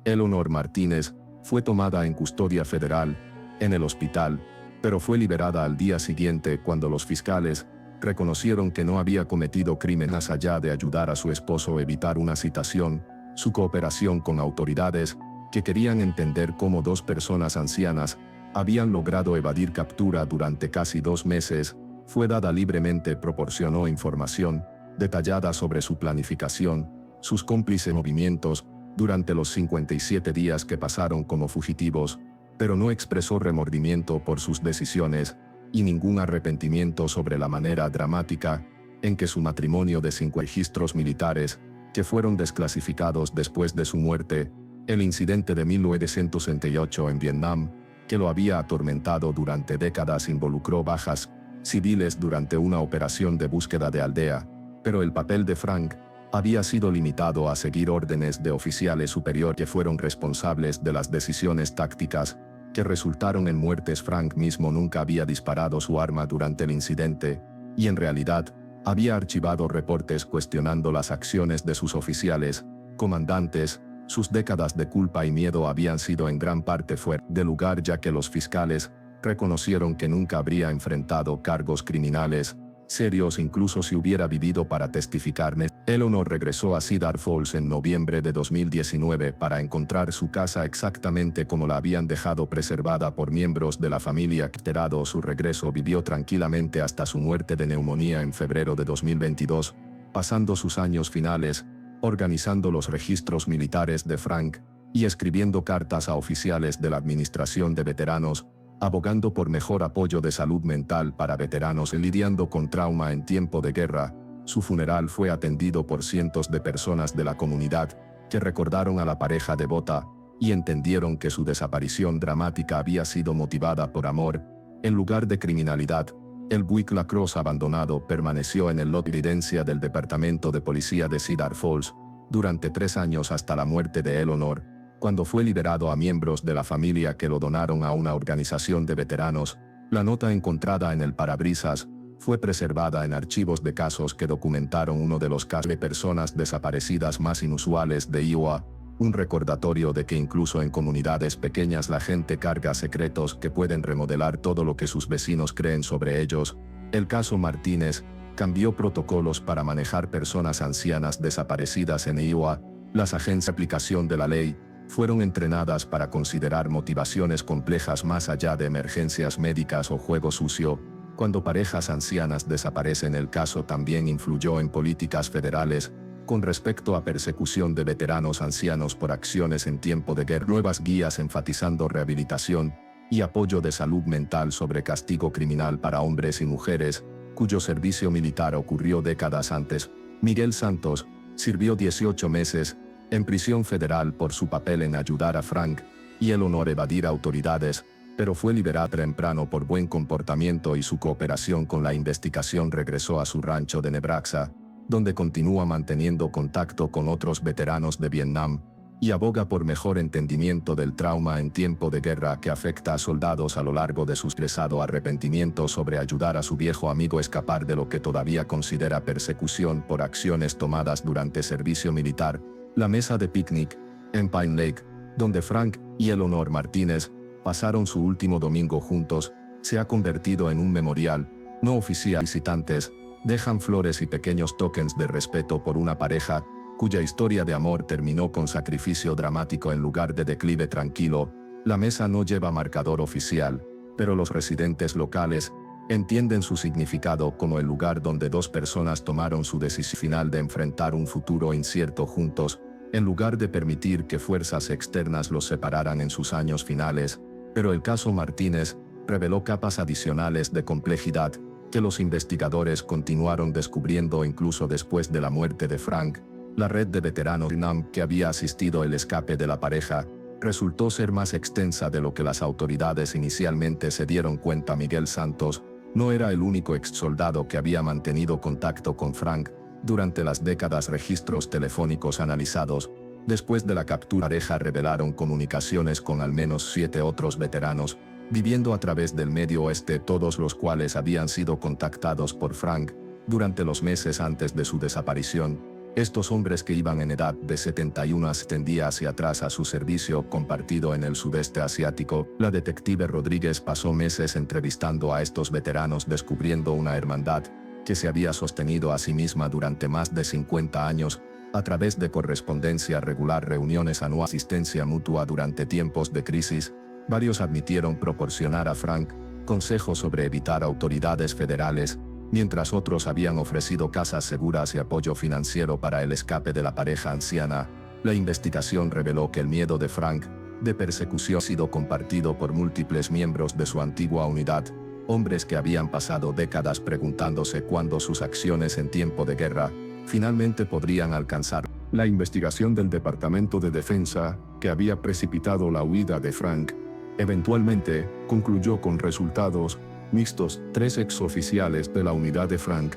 Eleanor Martínez fue tomada en custodia federal en el hospital, pero fue liberada al día siguiente cuando los fiscales reconocieron que no había cometido crimen más allá de ayudar a su esposo a evitar una citación. Su cooperación con autoridades, que querían entender cómo dos personas ancianas habían logrado evadir captura durante casi 2 meses, fue dada libremente. Proporcionó información detallada sobre su planificación, sus cómplices movimientos, durante los 57 días que pasaron como fugitivos, pero no expresó remordimiento por sus decisiones, y ningún arrepentimiento sobre la manera dramática en que su matrimonio de 5 registros militares, que fueron desclasificados después de su muerte, el incidente de 1968 en Vietnam, que lo había atormentado durante décadas, involucró bajas civiles durante una operación de búsqueda de aldea, pero el papel de Frank había sido limitado a seguir órdenes de oficiales superiores que fueron responsables de las decisiones tácticas que resultaron en muertes. Frank mismo nunca había disparado su arma durante el incidente, y en realidad, había archivado reportes cuestionando las acciones de sus oficiales, comandantes. Sus décadas de culpa y miedo habían sido en gran parte fuera de lugar, ya que los fiscales reconocieron que nunca habría enfrentado cargos criminales serios incluso si hubiera vivido para testificar. Eleanor regresó a Cedar Falls en noviembre de 2019 para encontrar su casa exactamente como la habían dejado, preservada por miembros de la familia. Alterado su regreso, vivió tranquilamente hasta su muerte de neumonía en febrero de 2022, pasando sus años finales organizando los registros militares de Frank y escribiendo cartas a oficiales de la Administración de Veteranos, abogando por mejor apoyo de salud mental para veteranos lidiando con trauma en tiempo de guerra. Su funeral fue atendido por cientos de personas de la comunidad, que recordaron a la pareja devota y entendieron que su desaparición dramática había sido motivada por amor, en lugar de criminalidad. El Buick Lacrosse abandonado permaneció en el lot de evidencia del Departamento de Policía de Cedar Falls durante 3 años hasta la muerte de Eleanor. Cuando fue liberado a miembros de la familia que lo donaron a una organización de veteranos, la nota encontrada en el parabrisas fue preservada en archivos de casos que documentaron uno de los casos de personas desaparecidas más inusuales de Iowa, un recordatorio de que incluso en comunidades pequeñas la gente carga secretos que pueden remodelar todo lo que sus vecinos creen sobre ellos. El caso Martínez cambió protocolos para manejar personas ancianas desaparecidas en Iowa. Las agencias de aplicación de la ley fueron entrenadas para considerar motivaciones complejas más allá de emergencias médicas o juego sucio. Cuando parejas ancianas desaparecen, el caso también influyó en políticas federales con respecto a persecución de veteranos ancianos por acciones en tiempo de guerra. Nuevas guías enfatizando rehabilitación y apoyo de salud mental sobre castigo criminal para hombres y mujeres, cuyo servicio militar ocurrió décadas antes. Miguel Santos sirvió 18 meses en prisión federal por su papel en ayudar a Frank y Eleanor a evadir autoridades, pero fue liberado temprano por buen comportamiento y su cooperación con la investigación. Regresó a su rancho de Nebraska, donde continúa manteniendo contacto con otros veteranos de Vietnam, y aboga por mejor entendimiento del trauma en tiempo de guerra que afecta a soldados a lo largo de su expresado arrepentimiento sobre ayudar a su viejo amigo a escapar de lo que todavía considera persecución por acciones tomadas durante servicio militar. La mesa de picnic en Pine Lake, donde Frank y Eleanor Martínez pasaron su último domingo juntos, se ha convertido en un memorial no oficial. Visitantes dejan flores y pequeños tokens de respeto por una pareja cuya historia de amor terminó con sacrificio dramático en lugar de declive tranquilo. La mesa no lleva marcador oficial, pero los residentes locales entienden su significado como el lugar donde dos personas tomaron su decisión final de enfrentar un futuro incierto juntos, en lugar de permitir que fuerzas externas los separaran en sus años finales. Pero el caso Martínez reveló capas adicionales de complejidad que los investigadores continuaron descubriendo incluso después de la muerte de Frank. La red de veteranos Vietnam que había asistido el escape de la pareja resultó ser más extensa de lo que las autoridades inicialmente se dieron cuenta. Miguel Santos no era el único exsoldado que había mantenido contacto con Frank durante las décadas. Registros telefónicos analizados después de la captura de la pareja revelaron comunicaciones con al menos 7 otros veteranos viviendo a través del Medio Oeste, todos los cuales habían sido contactados por Frank durante los meses antes de su desaparición. Estos hombres, que iban en edad de 71, tendía hacia atrás a su servicio compartido en el sudeste asiático. La detective Rodríguez pasó meses entrevistando a estos veteranos, descubriendo una hermandad que se había sostenido a sí misma durante más de 50 años, a través de correspondencia regular, reuniones anuales, asistencia mutua durante tiempos de crisis. Varios admitieron proporcionar a Frank consejos sobre evitar autoridades federales, mientras otros habían ofrecido casas seguras y apoyo financiero para el escape de la pareja anciana. La investigación reveló que el miedo de Frank de persecución ha sido compartido por múltiples miembros de su antigua unidad, hombres que habían pasado décadas preguntándose cuándo sus acciones en tiempo de guerra finalmente podrían alcanzar. La investigación del Departamento de Defensa, que había precipitado la huida de Frank, eventualmente concluyó con resultados mixtos. 3 exoficiales de la unidad de Frank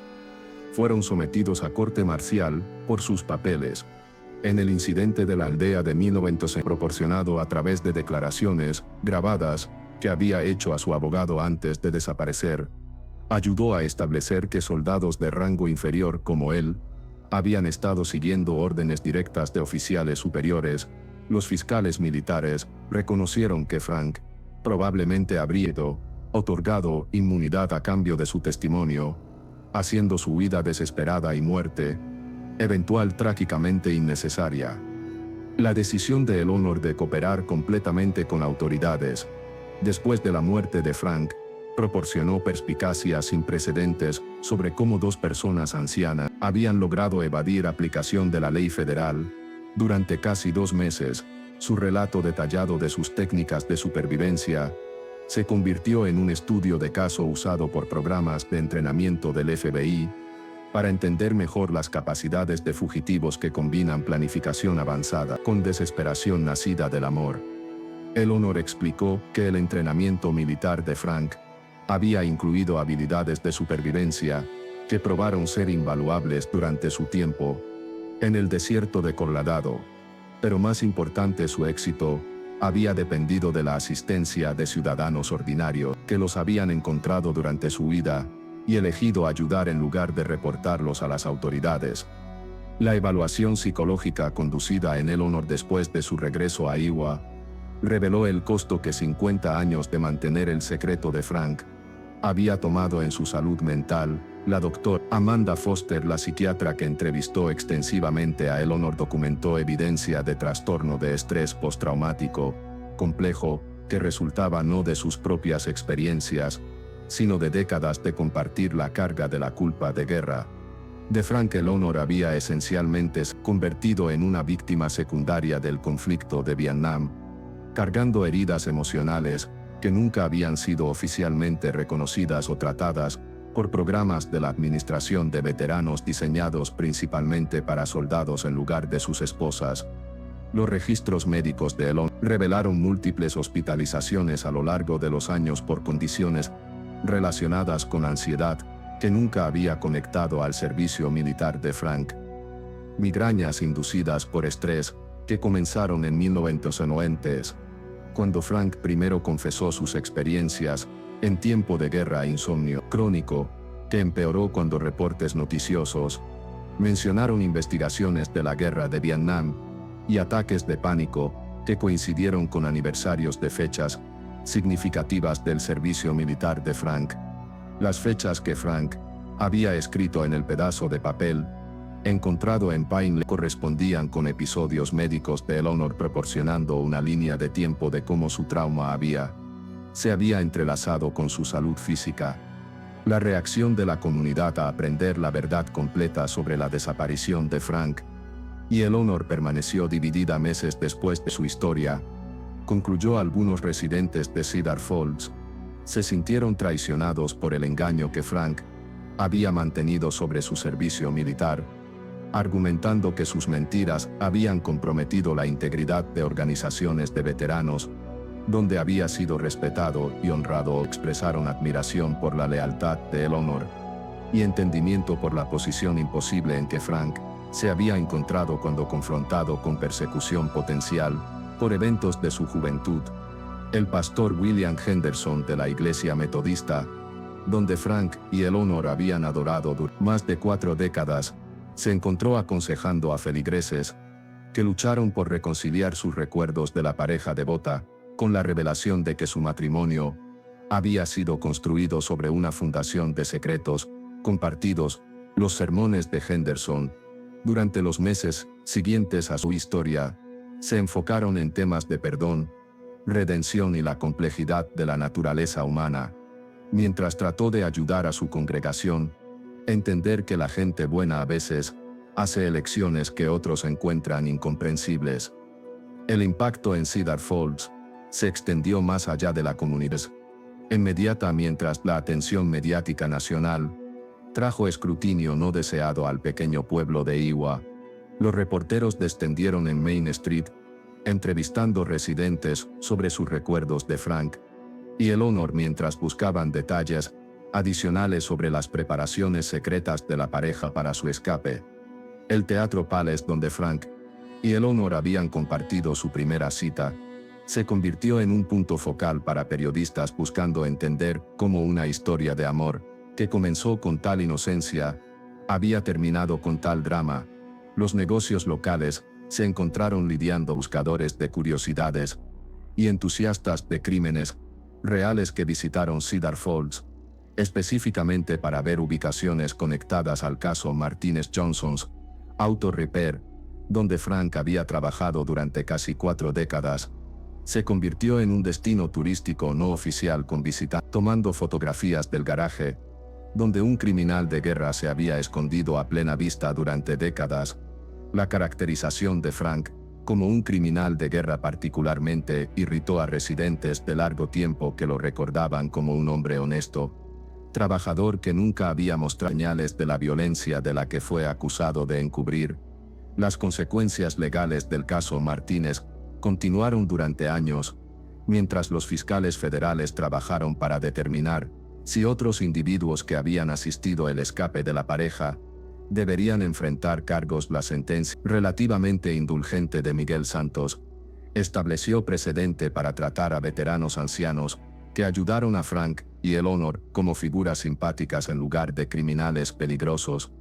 fueron sometidos a corte marcial por sus papeles en el incidente de la aldea de 1900, proporcionado a través de declaraciones grabadas que había hecho a su abogado antes de desaparecer. Ayudó a establecer que soldados de rango inferior como él habían estado siguiendo órdenes directas de oficiales superiores. Los fiscales militares reconocieron que Frank probablemente habría otorgado inmunidad a cambio de su testimonio, haciendo su huida desesperada y muerte eventual trágicamente innecesaria. La decisión de Eleanor de cooperar completamente con autoridades después de la muerte de Frank proporcionó perspicacia sin precedentes sobre cómo 2 personas ancianas habían logrado evadir aplicación de la ley federal. Durante casi 2 meses, su relato detallado de sus técnicas de supervivencia se convirtió en un estudio de caso usado por programas de entrenamiento del FBI para entender mejor las capacidades de fugitivos que combinan planificación avanzada con desesperación nacida del amor. Eleanor explicó que el entrenamiento militar de Frank había incluido habilidades de supervivencia que probaron ser invaluables durante su tiempo en el desierto de Colorado. Pero más importante, su éxito había dependido de la asistencia de ciudadanos ordinarios que los habían encontrado durante su huida y elegido ayudar en lugar de reportarlos a las autoridades. La evaluación psicológica conducida en Eleanor después de su regreso a Iowa reveló el costo que 50 años de mantener el secreto de Frank había tomado en su salud mental. La doctora Amanda Foster, la psiquiatra que entrevistó extensivamente a Eleanor, documentó evidencia de trastorno de estrés postraumático complejo que resultaba no de sus propias experiencias, sino de décadas de compartir la carga de la culpa de guerra de Frank. Eleanor había esencialmente convertido en una víctima secundaria del conflicto de Vietnam, cargando heridas emocionales que nunca habían sido oficialmente reconocidas o tratadas por programas de la Administración de Veteranos diseñados principalmente para soldados en lugar de sus esposas. Los registros médicos de Eleanor revelaron múltiples hospitalizaciones a lo largo de los años por condiciones relacionadas con ansiedad que nunca había conectado al servicio militar de Frank. Migrañas inducidas por estrés que comenzaron en 1990, cuando Frank primero confesó sus experiencias en tiempo de guerra. Insomnio crónico que empeoró cuando reportes noticiosos mencionaron investigaciones de la guerra de Vietnam y ataques de pánico que coincidieron con aniversarios de fechas significativas del servicio militar de Frank. Las fechas que Frank había escrito en el pedazo de papel encontrado en Pine Lake correspondían con episodios médicos de Eleanor, proporcionando una línea de tiempo de cómo su trauma se había entrelazado con su salud física. La reacción de la comunidad a aprender la verdad completa sobre la desaparición de Frank y Eleanor permaneció dividida meses después de su historia. Concluyó: algunos residentes de Cedar Falls se sintieron traicionados por el engaño que Frank había mantenido sobre su servicio militar, argumentando que sus mentiras habían comprometido la integridad de organizaciones de veteranos, donde había sido respetado y honrado. Expresaron admiración por la lealtad de Eleanor y entendimiento por la posición imposible en que Frank se había encontrado cuando confrontado con persecución potencial por eventos de su juventud. El pastor William Henderson de la Iglesia Metodista, donde Frank y Eleanor habían adorado durante más de 4 décadas, se encontró aconsejando a feligreses que lucharon por reconciliar sus recuerdos de la pareja devota con la revelación de que su matrimonio había sido construido sobre una fundación de secretos compartidos. Los sermones de Henderson, durante los meses siguientes a su historia, se enfocaron en temas de perdón, redención y la complejidad de la naturaleza humana, mientras trató de ayudar a su congregación a entender que la gente buena a veces hace elecciones que otros encuentran incomprensibles. El impacto en Cedar Falls se extendió más allá de la comunidad inmediata, mientras la atención mediática nacional trajo escrutinio no deseado al pequeño pueblo de Iowa. Los reporteros descendieron en Main Street, entrevistando residentes sobre sus recuerdos de Frank y Eleanor mientras buscaban detalles adicionales sobre las preparaciones secretas de la pareja para su escape. El Teatro Palace, donde Frank y Eleanor habían compartido su primera cita, se convirtió en un punto focal para periodistas buscando entender cómo una historia de amor que comenzó con tal inocencia había terminado con tal drama. Los negocios locales se encontraron lidiando buscadores de curiosidades y entusiastas de crímenes reales que visitaron Cedar Falls, específicamente para ver ubicaciones conectadas al caso Martinez Johnson's Auto Repair, donde Frank había trabajado durante casi 4 décadas. Se convirtió en un destino turístico no oficial, con visitantes tomando fotografías del garaje, donde un criminal de guerra se había escondido a plena vista durante décadas. La caracterización de Frank como un criminal de guerra particularmente irritó a residentes de largo tiempo que lo recordaban como un hombre honesto, trabajador que nunca había mostrado señales de la violencia de la que fue acusado de encubrir. Las consecuencias legales del caso Martínez continuaron durante años, mientras los fiscales federales trabajaron para determinar si otros individuos que habían asistido el escape de la pareja deberían enfrentar cargos. La sentencia relativamente indulgente de Miguel Santos estableció precedente para tratar a veteranos ancianos que ayudaron a Frank y Eleanor como figuras simpáticas en lugar de criminales peligrosos.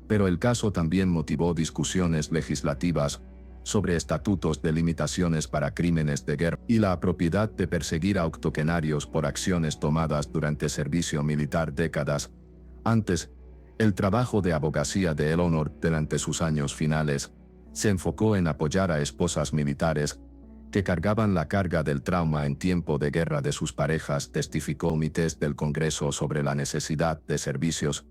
Pero el caso también motivó discusiones legislativas sobre estatutos de limitaciones para crímenes de guerra y la propiedad de perseguir a octogenarios por acciones tomadas durante servicio militar décadas antes. El trabajo de abogacía de Eleanor durante sus años finales se enfocó en apoyar a esposas militares que cargaban la carga del trauma en tiempo de guerra de sus parejas. Testificó comités del Congreso sobre la necesidad de servicios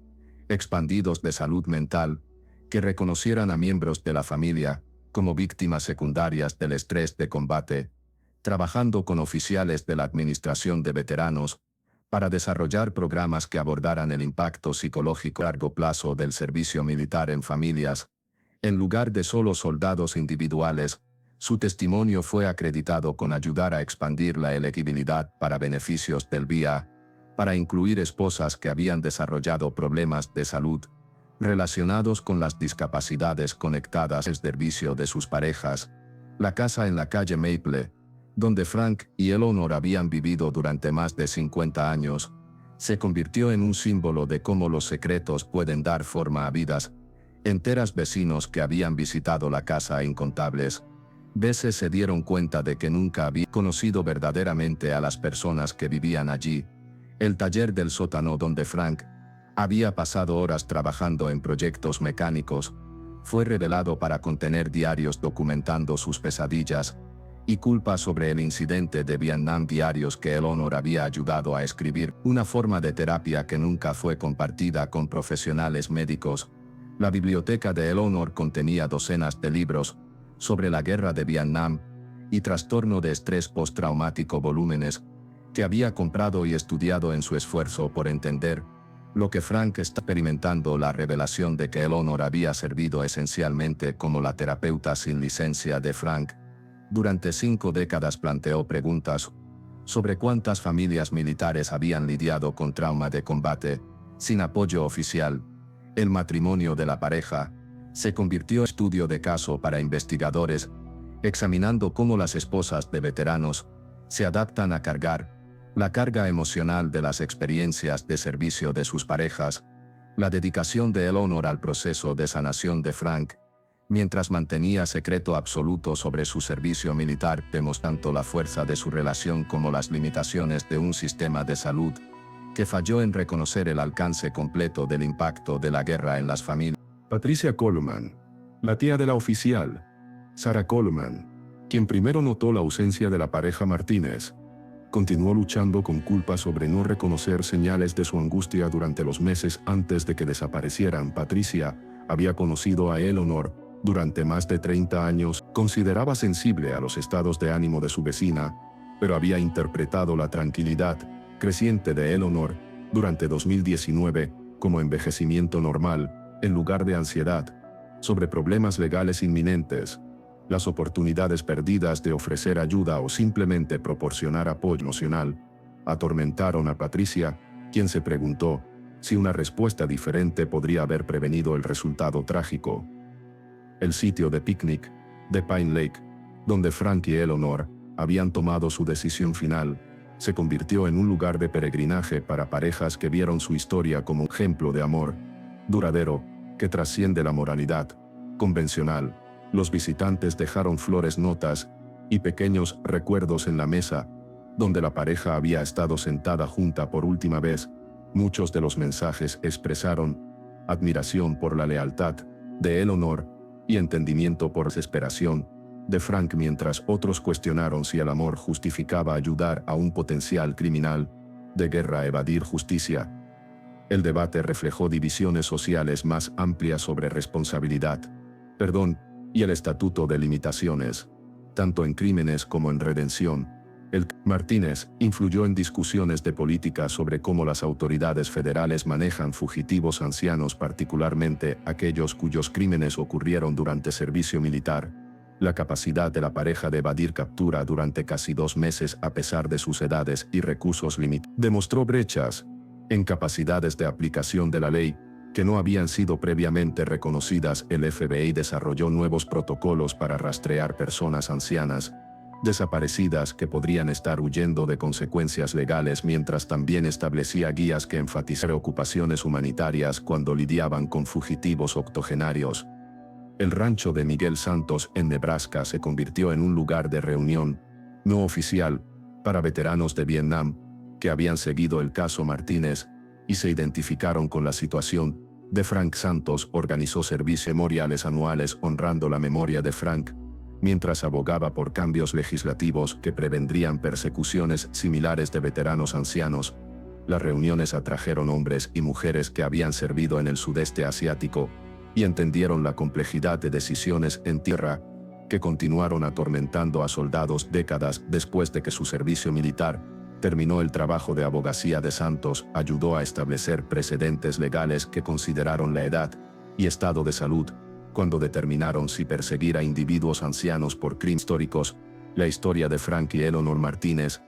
expandidos de salud mental que reconocieran a miembros de la familia como víctimas secundarias del estrés de combate, trabajando con oficiales de la Administración de Veteranos para desarrollar programas que abordaran el impacto psicológico a largo plazo del servicio militar en familias, en lugar de solo soldados individuales. Su testimonio fue acreditado con ayudar a expandir la elegibilidad para beneficios del VIA, para incluir esposas que habían desarrollado problemas de salud relacionados con las discapacidades conectadas al servicio de sus parejas. La casa en la calle Maple, donde Frank y Eleanor habían vivido durante más de 50 años, se convirtió en un símbolo de cómo los secretos pueden dar forma a vidas enteras. Vecinos que habían visitado la casa incontables veces se dieron cuenta de que nunca había conocido verdaderamente a las personas que vivían allí. El taller del sótano donde Frank había pasado horas trabajando en proyectos mecánicos fue revelado para contener diarios documentando sus pesadillas y culpa sobre el incidente de Vietnam, diarios que Eleanor había ayudado a escribir, una forma de terapia que nunca fue compartida con profesionales médicos. La biblioteca de Eleanor contenía docenas de libros sobre la guerra de Vietnam y trastorno de estrés postraumático, volúmenes que había comprado y estudiado en su esfuerzo por entender lo que Frank está experimentando. La revelación de que Eleanor había servido esencialmente como la terapeuta sin licencia de Frank durante 5 décadas planteó preguntas sobre cuántas familias militares habían lidiado con trauma de combate sin apoyo oficial. El matrimonio de la pareja se convirtió en estudio de caso para investigadores, examinando cómo las esposas de veteranos se adaptan a cargar la carga emocional de las experiencias de servicio de sus parejas. La dedicación de Eleanor al proceso de sanación de Frank, mientras mantenía secreto absoluto sobre su servicio militar, demostró tanto la fuerza de su relación como las limitaciones de un sistema de salud que falló en reconocer el alcance completo del impacto de la guerra en las familias. Patricia Coleman, la tía de la oficial, Sarah Coleman, quien primero notó la ausencia de la pareja Martínez, continuó luchando con culpa sobre no reconocer señales de su angustia durante los meses antes de que desaparecieran. Patricia había conocido a Eleanor durante más de 30 años, consideraba sensible a los estados de ánimo de su vecina, pero había interpretado la tranquilidad creciente de Eleanor durante 2019 como envejecimiento normal, en lugar de ansiedad sobre problemas legales inminentes. Las oportunidades perdidas de ofrecer ayuda o simplemente proporcionar apoyo emocional atormentaron a Patricia, quien se preguntó si una respuesta diferente podría haber prevenido el resultado trágico. El sitio de picnic de Pine Lake, donde Frank y Eleanor habían tomado su decisión final, se convirtió en un lugar de peregrinaje para parejas que vieron su historia como un ejemplo de amor duradero que trasciende la moralidad convencional. Los visitantes dejaron flores, notas y pequeños recuerdos en la mesa donde la pareja había estado sentada junta por última vez. Muchos de los mensajes expresaron admiración por la lealtad de Eleanor y entendimiento por la desesperación de Frank, mientras otros cuestionaron si el amor justificaba ayudar a un potencial criminal de guerra a evadir justicia. El debate reflejó divisiones sociales más amplias sobre responsabilidad, perdón y el estatuto de limitaciones, tanto en crímenes como en redención. Martínez influyó en discusiones de política sobre cómo las autoridades federales manejan fugitivos ancianos, particularmente aquellos cuyos crímenes ocurrieron durante servicio militar. La capacidad de la pareja de evadir captura durante casi 2 meses a pesar de sus edades y recursos limitados demostró brechas en capacidades de aplicación de la ley que no habían sido previamente reconocidas. El FBI desarrolló nuevos protocolos para rastrear personas ancianas desaparecidas que podrían estar huyendo de consecuencias legales, mientras también establecía guías que enfatizaban ocupaciones humanitarias cuando lidiaban con fugitivos octogenarios. El rancho de Miguel Santos en Nebraska se convirtió en un lugar de reunión no oficial para veteranos de Vietnam que habían seguido el caso Martínez y se identificaron con la situación de Frank Santos. Organizó servicios memoriales anuales honrando la memoria de Frank, mientras abogaba por cambios legislativos que prevendrían persecuciones similares de veteranos ancianos. Las reuniones atrajeron hombres y mujeres que habían servido en el sudeste asiático y entendieron la complejidad de decisiones en tierra que continuaron atormentando a soldados décadas después de que su servicio militar terminó. El trabajo de abogacía de Santos ayudó a establecer precedentes legales que consideraron la edad y estado de salud cuando determinaron si perseguir a individuos ancianos por crímenes históricos. La historia de Frank y Eleanor Martínez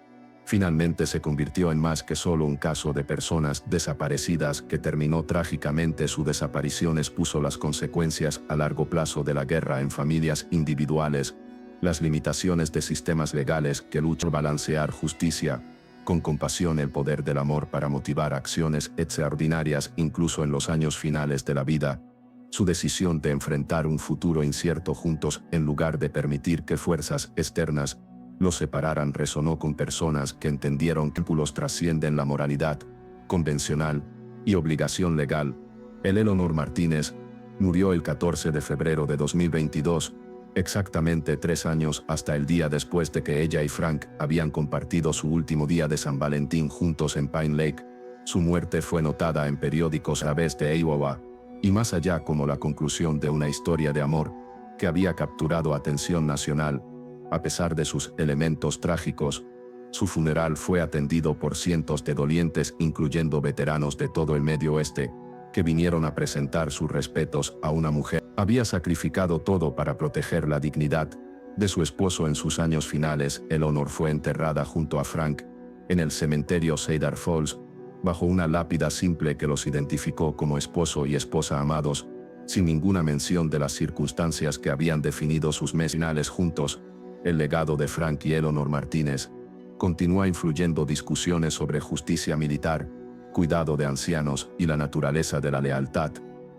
finalmente se convirtió en más que solo un caso de personas desaparecidas que terminó trágicamente. Su desaparición expuso las consecuencias a largo plazo de la guerra en familias individuales, las limitaciones de sistemas legales que luchan por balancear justicia con compasión, el poder del amor para motivar acciones extraordinarias incluso en los años finales de la vida. Su decisión de enfrentar un futuro incierto juntos en lugar de permitir que fuerzas externas los separaran resonó con personas que entendieron que los trascienden la moralidad convencional y obligación legal. Eleanor Martínez murió el 14 de febrero de 2022, exactamente 3 años hasta el día después de que ella y Frank habían compartido su último día de San Valentín juntos en Pine Lake. Su muerte fue notada en periódicos a través de Iowa y más allá como la conclusión de una historia de amor que había capturado atención nacional. A pesar de sus elementos trágicos, su funeral fue atendido por cientos de dolientes, incluyendo veteranos de todo el Medio Oeste, que vinieron a presentar sus respetos a una mujer que había sacrificado todo para proteger la dignidad de su esposo en sus años finales. Eleanor fue enterrada junto a Frank en el cementerio Cedar Falls, bajo una lápida simple que los identificó como esposo y esposa amados, sin ninguna mención de las circunstancias que habían definido sus meses finales juntos. El legado de Frank y Eleanor Martínez continúa influyendo discusiones sobre justicia militar, cuidado de ancianos y la naturaleza de la lealtad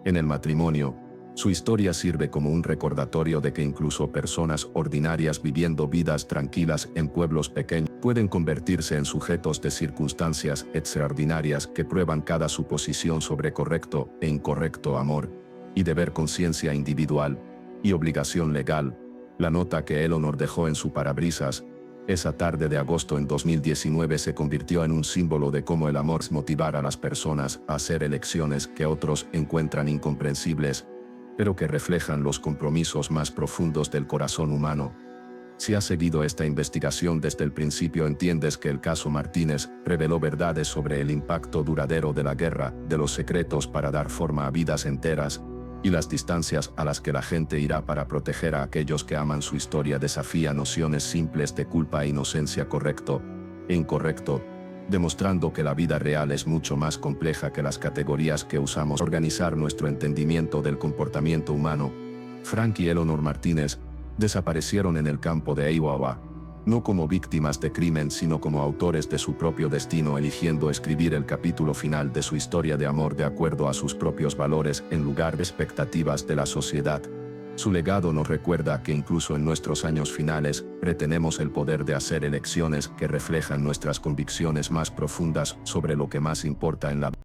en el matrimonio. Su historia sirve como un recordatorio de que incluso personas ordinarias viviendo vidas tranquilas en pueblos pequeños pueden convertirse en sujetos de circunstancias extraordinarias que prueban cada suposición sobre correcto e incorrecto amor y deber, conciencia individual y obligación legal. La nota que Eleanor dejó en su parabrisas esa tarde de agosto en 2019 se convirtió en un símbolo de cómo el amor motivar a las personas a hacer elecciones que otros encuentran incomprensibles, pero que reflejan los compromisos más profundos del corazón humano. Si has seguido esta investigación desde el principio, entiendes que el caso Martínez reveló verdades sobre el impacto duradero de la guerra, de los secretos para dar forma a vidas enteras, y las distancias a las que la gente irá para proteger a aquellos que aman. Su historia desafía nociones simples de culpa e inocencia, correcto e incorrecto, demostrando que la vida real es mucho más compleja que las categorías que usamos para organizar nuestro entendimiento del comportamiento humano. Frank y Eleanor Martínez desaparecieron en el campo de Iowa, no como víctimas de crimen sino como autores de su propio destino, eligiendo escribir el capítulo final de su historia de amor de acuerdo a sus propios valores en lugar de expectativas de la sociedad. Su legado nos recuerda que incluso en nuestros años finales, retenemos el poder de hacer elecciones que reflejan nuestras convicciones más profundas sobre lo que más importa en la vida.